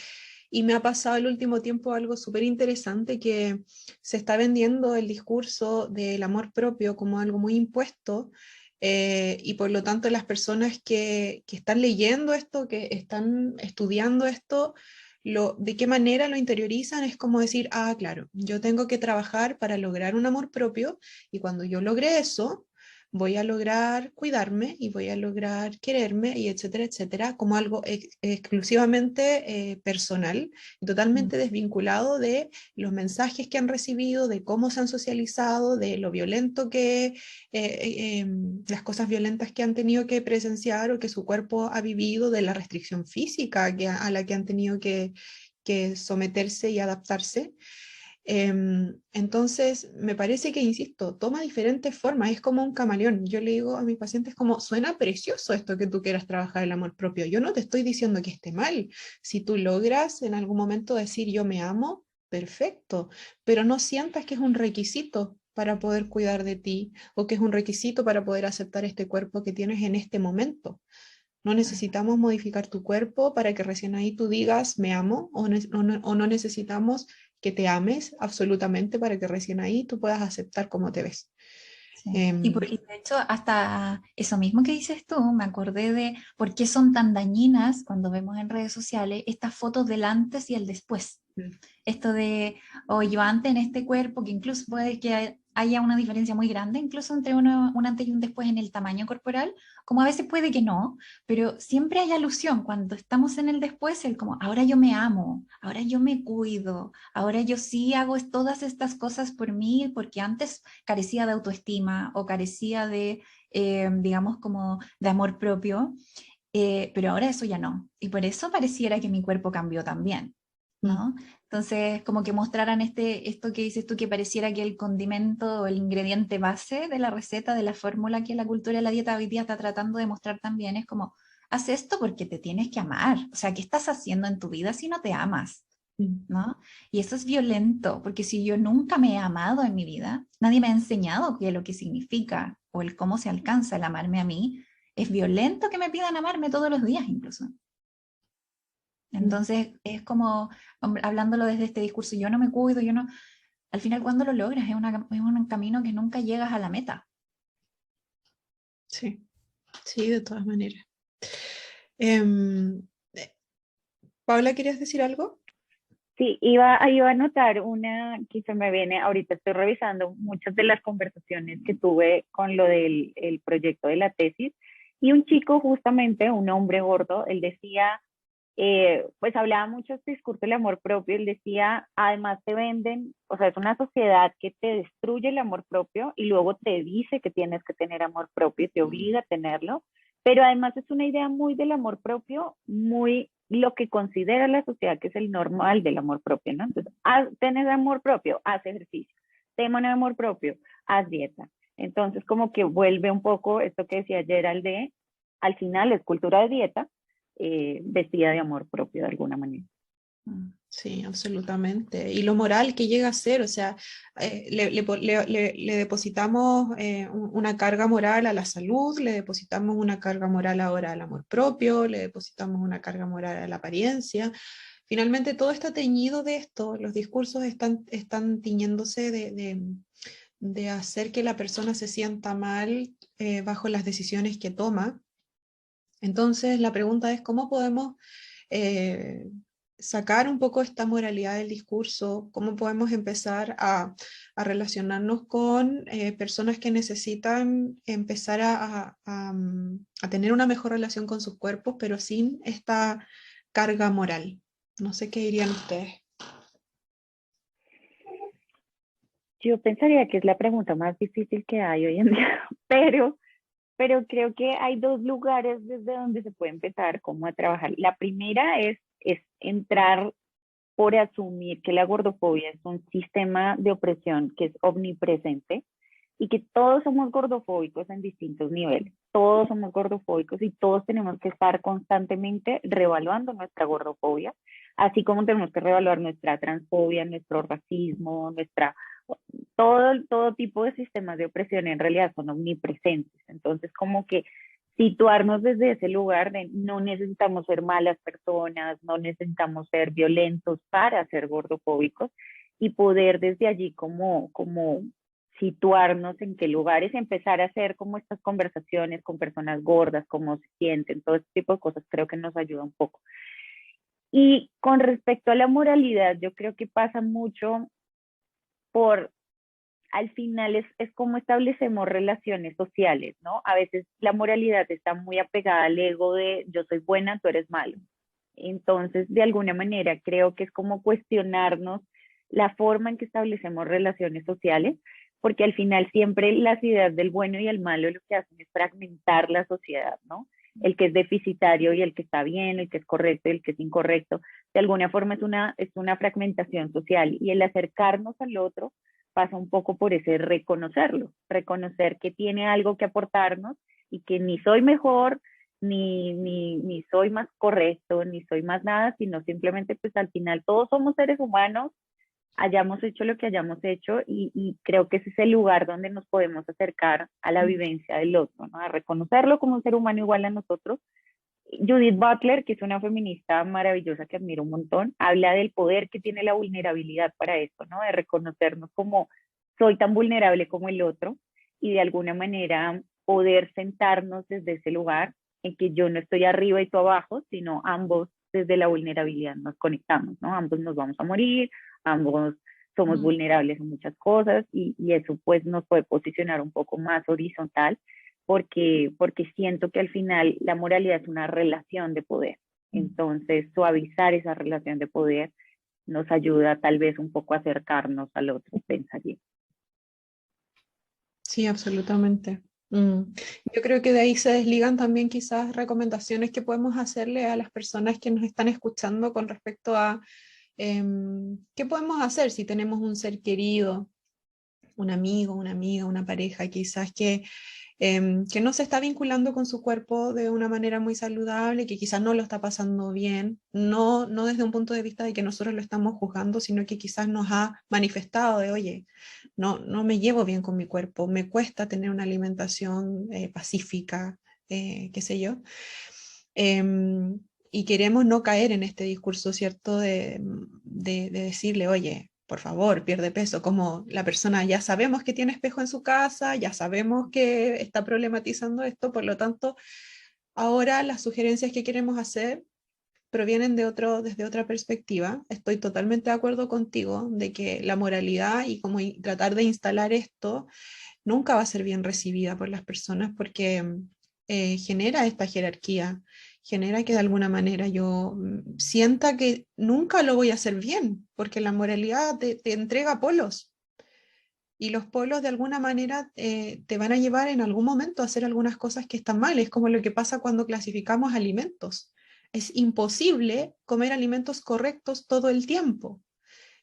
me ha pasado el último tiempo algo súper interesante que se está vendiendo el discurso del amor propio como algo muy impuesto y por lo tanto las personas que están leyendo esto, que están estudiando esto, de qué manera lo interiorizan es como decir, ah, claro, yo tengo que trabajar para lograr un amor propio y cuando yo logre eso, voy a lograr cuidarme y voy a lograr quererme y etcétera, etcétera, como algo exclusivamente personal y Mm. totalmente desvinculado de los mensajes que han recibido, de cómo se han socializado, de lo violento que, las cosas violentas que han tenido que presenciar o que su cuerpo ha vivido, de la restricción física a la que han tenido que someterse y adaptarse. Entonces, me parece que, insisto, toma diferentes formas, es como un camaleón. Yo le digo a mis pacientes como, suena precioso esto que tú quieras trabajar el amor propio. Yo no te estoy diciendo que esté mal. Si tú logras en algún momento decir yo me amo, perfecto, pero no sientas que es un requisito para poder cuidar de ti o que es un requisito para poder aceptar este cuerpo que tienes en este momento. No necesitamos modificar tu cuerpo para que recién ahí tú digas me amo o no necesitamos que te ames absolutamente para que recién ahí tú puedas aceptar cómo te ves. Sí. Em, Y de hecho, hasta eso mismo que dices tú, me acordé de por qué son tan dañinas cuando vemos en redes sociales estas fotos del antes y el después. Esto de, o yo antes en este cuerpo, que incluso puede que haya una diferencia muy grande, incluso entre un antes y un después en el tamaño corporal, como a veces puede que no, pero siempre hay alusión cuando estamos en el después, el como, ahora yo me amo, ahora yo me cuido, ahora yo sí hago todas estas cosas por mí, porque antes carecía de autoestima o carecía de, digamos, como de amor propio, pero ahora eso ya no. Y por eso pareciera que mi cuerpo cambió también, ¿no? Entonces, como que mostraran esto que dices tú, que pareciera que el condimento o el ingrediente base de la receta, de la fórmula que la cultura de la dieta hoy día está tratando de mostrar también, es como, haz esto porque te tienes que amar. O sea, ¿qué estás haciendo en tu vida si no te amas? ¿No? Y eso es violento, porque si yo nunca me he amado en mi vida, nadie me ha enseñado qué es lo que significa o el cómo se alcanza el amarme a mí, es violento que me pidan amarme todos los días incluso. Entonces es como, hablándolo desde este discurso, yo no me cuido, yo no, al final cuando lo logras es un camino que nunca llegas a la meta. Sí, sí, de todas maneras. Em, Paula, ¿querías decir algo? Sí, iba a anotar una que se me viene, ahorita estoy revisando muchas de las conversaciones que tuve con lo del el proyecto de la tesis, y un chico justamente, un hombre gordo, él decía, pues hablaba mucho de este discurso del amor propio, él decía, además te venden, o sea, es una sociedad que te destruye el amor propio y luego te dice que tienes que tener amor propio y te obliga a tenerlo, pero además es una idea muy del amor propio, muy lo que considera la sociedad que es el normal del amor propio, ¿no? Entonces, tenés amor propio, haz ejercicio, ten amor propio, haz dieta. Entonces, como que vuelve un poco esto que decía Gerald de, al final es cultura de dieta, vestida de amor propio de alguna manera. Sí, absolutamente. Y lo moral que llega a ser, o sea, le depositamos una carga moral a la salud, le depositamos una carga moral ahora al amor propio, le depositamos una carga moral a la apariencia. Finalmente todo está teñido de esto, los discursos están tiñéndose de hacer que la persona se sienta mal bajo las decisiones que toma. Entonces, la pregunta es, ¿cómo podemos eh, sacar un poco esta moralidad del discurso? ¿Cómo podemos empezar a relacionarnos con personas que necesitan empezar a tener una mejor relación con sus cuerpos, pero sin esta carga moral? No sé qué dirían ustedes. Yo pensaría que es la pregunta más difícil que hay hoy en día, pero creo que hay dos lugares desde donde se puede empezar como a trabajar. La primera es entrar por asumir que la gordofobia es un sistema de opresión que es omnipresente y que todos somos gordofóbicos en distintos niveles. Todos somos gordofóbicos y todos tenemos que estar constantemente reevaluando nuestra gordofobia, así como tenemos que reevaluar nuestra transfobia, nuestro racismo, todo tipo de sistemas de opresión en realidad son omnipresentes. Entonces, como que situarnos desde ese lugar de no necesitamos ser malas personas, no necesitamos ser violentos para ser gordofóbicos y poder desde allí como situarnos en qué lugares, empezar a hacer como estas conversaciones con personas gordas, cómo se sienten, todo este tipo de cosas creo que nos ayuda un poco. Y con respecto a la moralidad, yo creo que pasa mucho por al final es cómo establecemos relaciones sociales, ¿no? A veces la moralidad está muy apegada al ego de yo soy buena, tú eres malo. Entonces, de alguna manera, creo que es como cuestionarnos la forma en que establecemos relaciones sociales, porque al final siempre las ideas del bueno y el malo lo que hacen es fragmentar la sociedad, ¿no? El que es deficitario y el que está bien, el que es correcto y el que es incorrecto. De alguna forma es una fragmentación social y el acercarnos al otro pasa un poco por ese reconocerlo, reconocer que tiene algo que aportarnos y que ni soy mejor, ni soy más correcto, ni soy más nada, sino simplemente pues al final todos somos seres humanos, hayamos hecho lo que hayamos hecho y creo que ese es el lugar donde nos podemos acercar a la vivencia del otro, ¿no? A reconocerlo como un ser humano igual a nosotros. Judith Butler, que es una feminista maravillosa que admiro un montón, habla del poder que tiene la vulnerabilidad para esto, ¿no? De reconocernos como soy tan vulnerable como el otro y de alguna manera poder sentarnos desde ese lugar en que yo no estoy arriba y tú abajo, sino ambos desde la vulnerabilidad nos conectamos, ¿no? Ambos nos vamos a morir, ambos somos Mm. vulnerables a muchas cosas y eso pues nos puede posicionar un poco más horizontal porque siento que al final la moralidad es una relación de poder. Entonces, suavizar esa relación de poder nos ayuda tal vez un poco a acercarnos al otro, pensaría. Sí, absolutamente. Yo creo que de ahí se desligan también quizás recomendaciones que podemos hacerle a las personas que nos están escuchando con respecto a qué podemos hacer si tenemos un ser querido, un amigo, una amiga, una pareja, quizás que no se está vinculando con su cuerpo de una manera muy saludable, que quizás no lo está pasando bien, no desde un punto de vista de que nosotros lo estamos juzgando, sino que quizás nos ha manifestado de, oye, no me llevo bien con mi cuerpo, me cuesta tener una alimentación pacífica, qué sé yo. Y queremos no caer en este discurso, ¿cierto? De decirle, oye, por favor, pierde peso, como la persona ya sabemos que tiene espejo en su casa, ya sabemos que está problematizando esto, por lo tanto, ahora las sugerencias que queremos hacer provienen desde otra perspectiva. Estoy totalmente de acuerdo contigo de que la moralidad y como tratar de instalar esto nunca va a ser bien recibida por las personas porque genera esta jerarquía, genera que de alguna manera yo sienta que nunca lo voy a hacer bien, porque la moralidad te entrega polos. Y los polos de alguna manera te van a llevar en algún momento a hacer algunas cosas que están mal. Es como lo que pasa cuando clasificamos alimentos. Es imposible comer alimentos correctos todo el tiempo.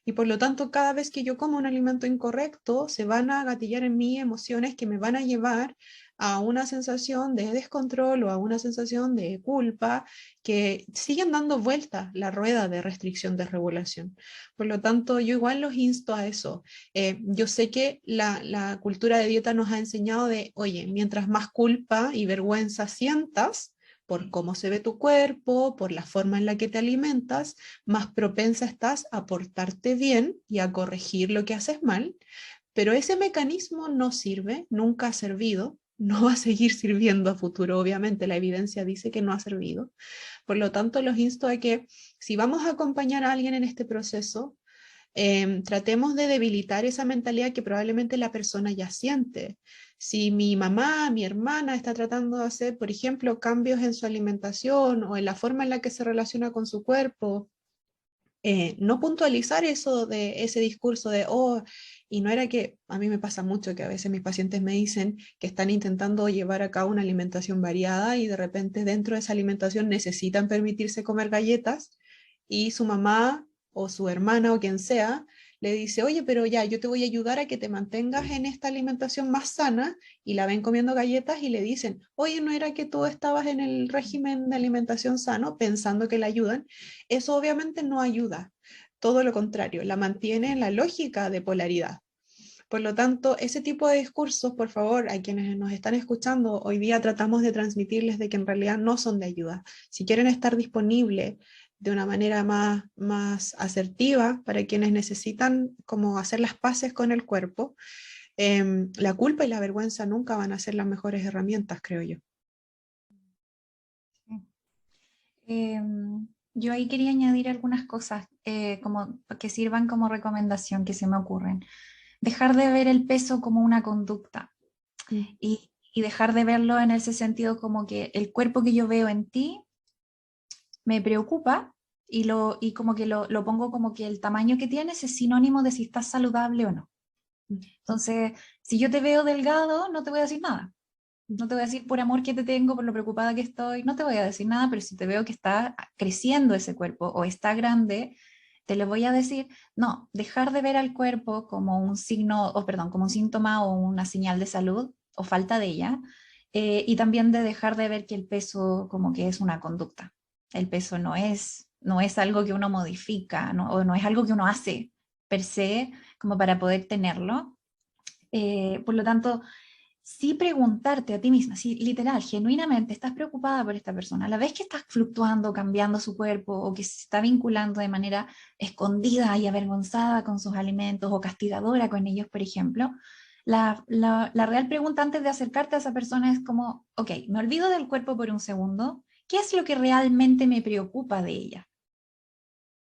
Y por lo tanto, cada vez que yo como un alimento incorrecto, se van a gatillar en mí emociones que me van a llevar a una sensación de descontrol o a una sensación de culpa que siguen dando vuelta la rueda de restricción, de regulación. Por lo tanto, yo igual los insto a eso. Yo sé que la cultura de dieta nos ha enseñado de, oye, mientras más culpa y vergüenza sientas, por cómo se ve tu cuerpo, por la forma en la que te alimentas, más propensa estás a portarte bien y a corregir lo que haces mal, pero ese mecanismo no sirve, nunca ha servido, no va a seguir sirviendo a futuro, obviamente la evidencia dice que no ha servido. Por lo tanto, los insto a que si vamos a acompañar a alguien en este proceso, tratemos de debilitar esa mentalidad que probablemente la persona ya siente. Si mi mamá, mi hermana está tratando de hacer, por ejemplo, cambios en su alimentación o en la forma en la que se relaciona con su cuerpo, no puntualizar eso de ese discurso de, oh, y no era que, a mí me pasa mucho que a veces mis pacientes me dicen que están intentando llevar a cabo una alimentación variada y de repente dentro de esa alimentación necesitan permitirse comer galletas y su mamá o su hermana o quien sea le dice, oye, pero ya, yo te voy a ayudar a que te mantengas en esta alimentación más sana y la ven comiendo galletas y le dicen, oye, ¿no era que tú estabas en el régimen de alimentación sano pensando que la ayudan? Eso obviamente no ayuda, todo lo contrario, la mantiene en la lógica de polaridad. Por lo tanto, ese tipo de discursos, por favor, a quienes nos están escuchando, hoy día tratamos de transmitirles de que en realidad no son de ayuda. Si quieren estar disponibles de una manera más asertiva para quienes necesitan como hacer las paces con el cuerpo, la culpa y la vergüenza nunca van a ser las mejores herramientas, creo yo. Yo ahí quería añadir algunas cosas como que sirvan como recomendación que se me ocurren. Dejar de ver el peso como una conducta y dejar de verlo en ese sentido como que el cuerpo que yo veo en ti me preocupa y como que lo pongo como que el tamaño que tienes es sinónimo de si estás saludable o no. Entonces, si yo te veo delgado, no te voy a decir nada. No te voy a decir por amor que te tengo, por lo preocupada que estoy, no te voy a decir nada, pero si te veo que está creciendo ese cuerpo o está grande, te lo voy a decir, no, dejar de ver al cuerpo como un signo, o perdón, como un síntoma o una señal de salud o falta de ella, y también de dejar de ver que el peso como que es una conducta. El peso no es algo que uno modifica, ¿no? O no es algo que uno hace per se como para poder tenerlo. Por lo tanto, sí preguntarte a ti misma, si literal, genuinamente estás preocupada por esta persona, a la vez que estás fluctuando, cambiando su cuerpo o que se está vinculando de manera escondida y avergonzada con sus alimentos o castigadora con ellos, por ejemplo, la real pregunta antes de acercarte a esa persona es como, ok, me olvido del cuerpo por un segundo, ¿qué es lo que realmente me preocupa de ella?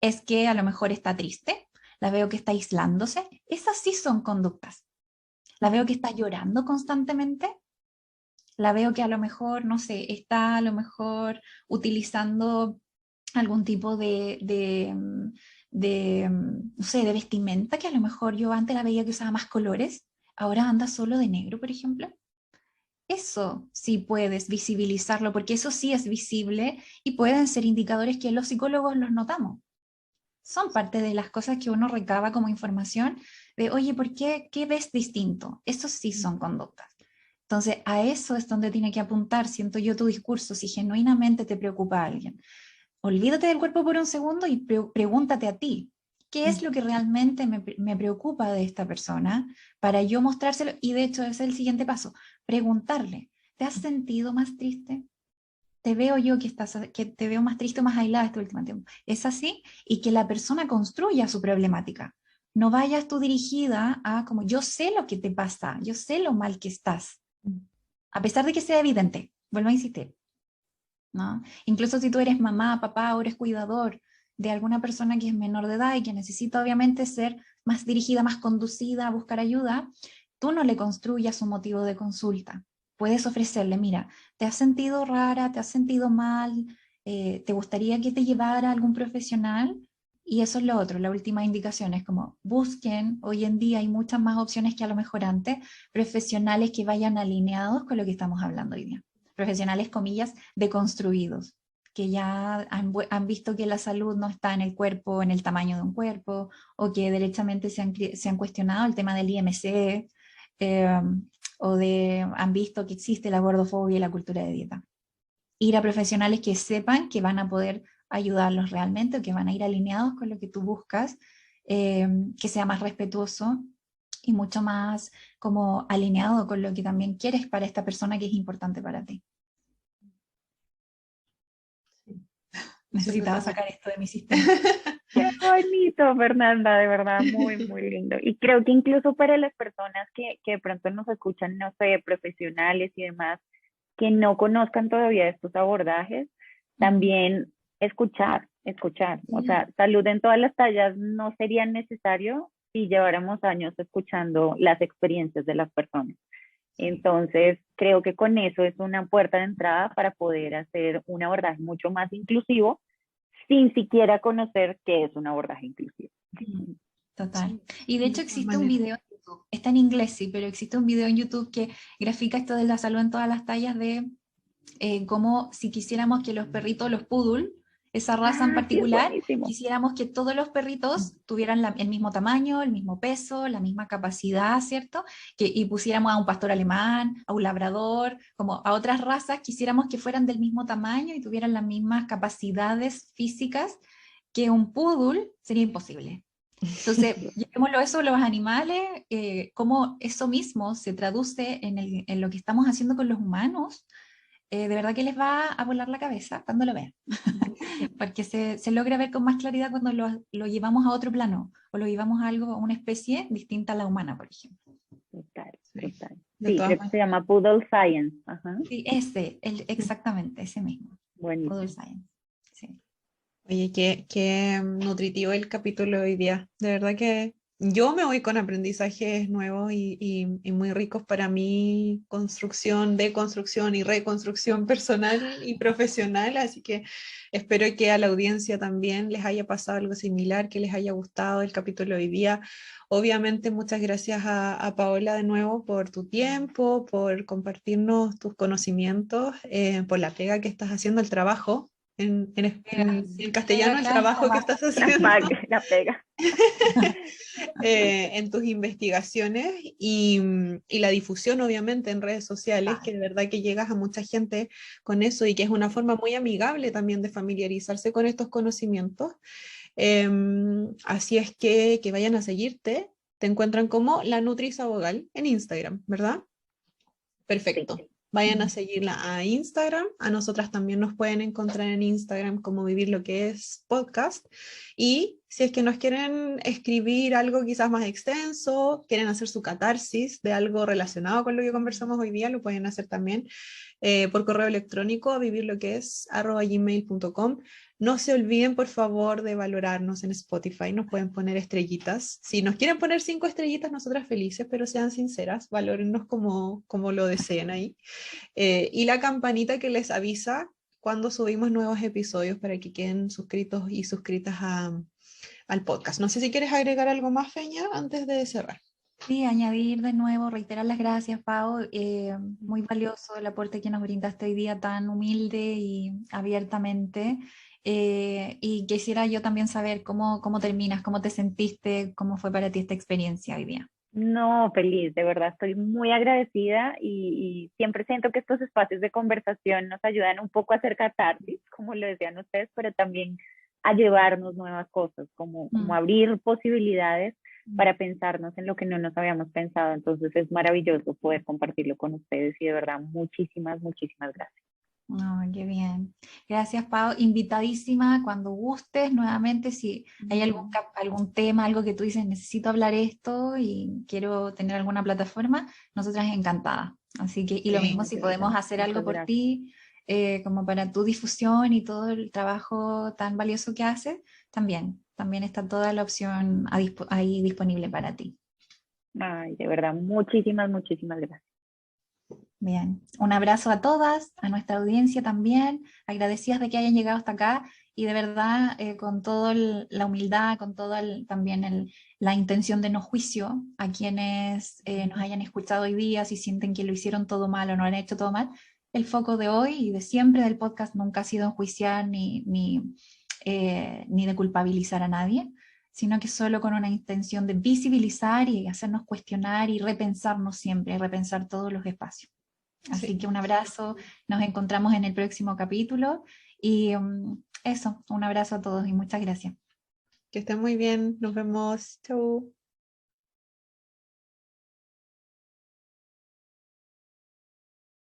¿Es que a lo mejor está triste? la veo que está aislándose, esas sí son conductas. La veo que está llorando constantemente, la veo que a lo mejor, no sé, está a lo mejor utilizando algún tipo no sé, de vestimenta, que a lo mejor yo antes la veía que usaba más colores, ahora anda solo de negro, por ejemplo. Eso sí puedes visibilizarlo, porque eso sí es visible y pueden ser indicadores que los psicólogos los notamos. Son parte de las cosas que uno recaba como información de, oye, ¿por qué? ¿Qué ves distinto? Eso sí son conductas. Entonces, a eso es donde tiene que apuntar, siento yo, tu discurso, si genuinamente te preocupa a alguien. Olvídate del cuerpo por un segundo y pregúntate a ti, ¿qué es lo que realmente me preocupa de esta persona para yo mostrárselo? Y de hecho, ese es el siguiente paso, preguntarle, ¿te has sentido más triste? Te veo yo que te veo más triste o más aislada este último tiempo. ¿Es así? Y que la persona construya su problemática. No vayas tú dirigida a como yo sé lo que te pasa, yo sé lo mal que estás, a pesar de que sea evidente. Vuelvo a insistir, ¿no? Incluso si tú eres mamá, papá o eres cuidador de alguna persona que es menor de edad y que necesita obviamente ser más dirigida, más conducida a buscar ayuda, tú no le construyas un motivo de consulta. Puedes ofrecerle, mira, ¿te has sentido rara? ¿Te has sentido mal? ¿Te gustaría que te llevara algún profesional? Y eso es lo otro, la última indicación es como busquen, hoy en día hay muchas más opciones que a lo mejor antes, profesionales que vayan alineados con lo que estamos hablando hoy día. Profesionales, comillas, deconstruidos, que ya han visto que la salud no está en el cuerpo, en el tamaño de un cuerpo, o que derechamente se han cuestionado el tema del IMC, eh, han visto que existe la gordofobia y la cultura de dieta. Ir a profesionales que sepan que van a poder ayudarlos realmente, o que van a ir alineados con lo que tú buscas, que sea más respetuoso y mucho más como alineado con lo que también quieres para esta persona que es importante para ti. Necesitaba sacar esto de mi sistema. Qué bonito, Fernanda, de verdad, muy, muy lindo. Y creo que incluso para las personas que de pronto nos escuchan, no sé, profesionales y demás, que no conozcan todavía estos abordajes, también escuchar. O sea, salud en todas las tallas no sería necesario si lleváramos años escuchando las experiencias de las personas. Entonces, creo que con eso es una puerta de entrada para poder hacer un abordaje mucho más inclusivo sin siquiera conocer qué es un abordaje inclusivo. Total. Y de hecho existe un video en YouTube, está en inglés sí, pero existe un video en YouTube que grafica esto de la salud en todas las tallas de cómo si quisiéramos que los perritos, los poodle, esa raza en particular, sí, quisiéramos que todos los perritos tuvieran el mismo tamaño, el mismo peso, la misma capacidad, ¿cierto? Y pusiéramos a un pastor alemán, a un labrador, como a otras razas, quisiéramos que fueran del mismo tamaño y tuvieran las mismas capacidades físicas que un poodle, sería imposible. Entonces, llevémoslo eso, los animales, cómo eso mismo se traduce en lo que estamos haciendo con los humanos, de verdad que les va a volar la cabeza cuando lo vean, porque se logra ver con más claridad cuando lo llevamos a otro plano, o lo llevamos a algo, a una especie distinta a la humana, por ejemplo. Total. Sí, creo que se llama Poodle Science. Ajá. Sí, exactamente, ese mismo. Buenísimo. Poodle Science. Sí. Oye, qué nutritivo el capítulo de hoy día. De verdad que yo me voy con aprendizajes nuevos y muy ricos para mi construcción, deconstrucción y reconstrucción personal y profesional. Así que espero que a la audiencia también les haya pasado algo similar, que les haya gustado el capítulo de hoy día. Obviamente, muchas gracias a Paola de nuevo por tu tiempo, por compartirnos tus conocimientos, por la pega que estás haciendo, el trabajo en castellano, el trabajo que estás haciendo. La pega. En tus investigaciones y la difusión, obviamente, en redes sociales, que de verdad que llegas a mucha gente con eso y que es una forma muy amigable también de familiarizarse con estos conocimientos. Así es que vayan a seguirte. Te encuentran como La Nutrisabogal en Instagram, ¿verdad? Perfecto. Sí. Vayan a seguirla a Instagram. A nosotras también nos pueden encontrar en Instagram como Vivir lo que es podcast. Y Si es que nos quieren escribir algo quizás más extenso, quieren hacer su catarsis de algo relacionado con lo que conversamos hoy día, lo pueden hacer también por correo electrónico a vivirloques@gmail.com. No se olviden, por favor, de valorarnos en Spotify. Nos pueden poner estrellitas. Si nos quieren poner 5 estrellitas, nosotras felices, pero sean sinceras, valórennos como lo deseen ahí. Y la campanita que les avisa cuando subimos nuevos episodios para que queden suscritos y suscritas al podcast. No sé si quieres agregar algo más, Feña, antes de cerrar. Sí, añadir de nuevo, reiterar las gracias, Pau. Muy valioso el aporte que nos brindaste hoy día tan humilde y abiertamente. Y quisiera yo también saber cómo terminas, cómo te sentiste, cómo fue para ti esta experiencia hoy día. No, feliz, de verdad estoy muy agradecida y siempre siento que estos espacios de conversación nos ayudan un poco a hacer catarsis, como lo decían ustedes, pero también a llevarnos nuevas cosas, como abrir posibilidades para pensarnos en lo que no nos habíamos pensado. Entonces es maravilloso poder compartirlo con ustedes y de verdad muchísimas, muchísimas gracias. Ay, qué bien. Gracias, Pau. Invitadísima cuando gustes nuevamente, si hay algún tema, algo que tú dices, necesito hablar esto y quiero tener alguna plataforma, nosotras encantadas. Así que, y lo mismo si podemos hacer algo por ti, como para tu difusión y todo el trabajo tan valioso que haces, también está toda la opción ahí disponible para ti. Ay, de verdad, muchísimas, muchísimas gracias. Bien, un abrazo a todas, a nuestra audiencia también, agradecidas de que hayan llegado hasta acá y de verdad con toda la humildad, con toda también la intención de no juicio a quienes nos hayan escuchado hoy día, si sienten que lo hicieron todo mal o no lo han hecho todo mal. El foco de hoy y de siempre del podcast nunca ha sido enjuiciar ni de culpabilizar a nadie, sino que solo con una intención de visibilizar y hacernos cuestionar y repensarnos siempre, repensar todos los espacios. Así que un abrazo, nos encontramos en el próximo capítulo y eso, un abrazo a todos y muchas gracias. Que estén muy bien, nos vemos, chau.